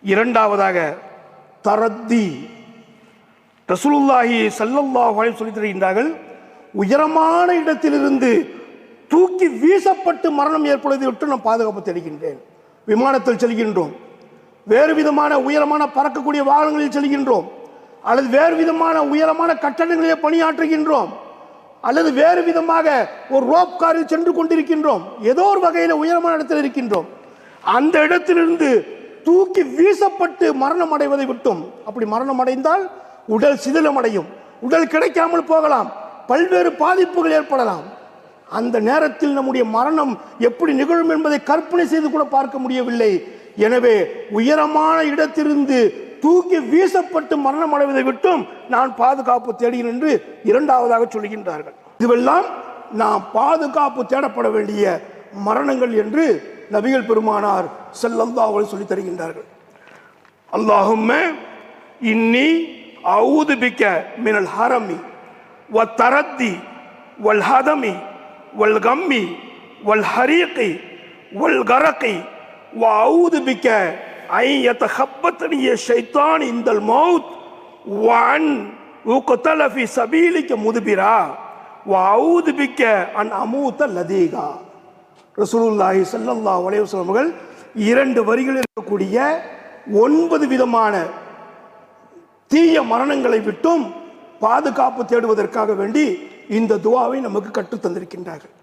இரண்டாவதாக தரத்தி. ரசூலுல்லாஹி ஸல்லல்லாஹு அலைஹி வஸல்லம் சொல்லி தருகின்றார்கள், உயரமான இடத்திலிருந்து தூக்கி வீசப்பட்டு மரணம் ஏற்படுவதை விட்டு நான் பாதுகாப்பு தேடுகின்றேன். விமானத்தில் செல்கின்றோம், வேறு விதமான உயரமான பறக்கக்கூடிய வாகனங்களில் செல்கின்றோம், அல்லது வேறு விதமான உயரமான கட்டடங்களிலே பணியாற்றுகின்றோம், அல்லது வேறு விதமாக ஒரு ரோப் காரில் சென்று கொண்டிருக்கின்றோம், ஏதோ ஒரு வகையில் உயரமான இடத்தில் இருக்கின்றோம். அந்த இடத்திலிருந்து தூக்கி வீசப்பட்டு மரணம் அடைவதை விட்டும், அப்படி மரணம் அடைந்தால் உடல் சிதிலமடையும், உடல் கிடைக்காமல் போகலாம், பல்வேறு பாதிப்புகள் ஏற்படலாம். அந்த நேரத்தில் நம்முடைய மரணம் எப்படி நிகழும் என்பதை கற்பனை செய்து கூட பார்க்க முடியவில்லை. எனவே உயரமான இடத்திலிருந்து தூக்கி வீசப்பட்டு மரணம் அடைவதை விட்டும் நான் பாதுகாப்பு தேடுகிறேன் என்று இரண்டாவதாக சொல்கின்றார்கள். இதுவெல்லாம் நாம் பாதுகாப்பு தேடப்பட வேண்டிய மரணங்கள் என்று நபிகள் பெருமானார் ஸல்லல்லாஹு அலைஹி சொல்லி தருகின்றார்கள். அல்லாஹும்ம இன்னி அஊது பிக்க மினல் ஹரமி வ தரத்தி வல் ஹதமி வல் கம்மி வல் ஹரீகி வல் கரகி வ அஊது பிக்க ஐ யதஹப்பத்னி ஷைத்தான் இந்தல் மௌத் வ அன் உக்தல ஃபி சபீலிக முத்பிரா வ அஊது பிக்க அன் அமூத லதீகா. ரசூலுல்லாஹி ஸல்லல்லாஹு அலைஹி வஸல்லம் அவர்கள் 2 வரிகளில் இருக்கக்கூடிய 9 விதமான தீய மரணங்களை விட்டும் பாதுகாப்பு தேடுவதற்காக வேண்டி இந்த துஆவை நமக்கு கற்றுத் தந்திருக்கின்றார்கள்.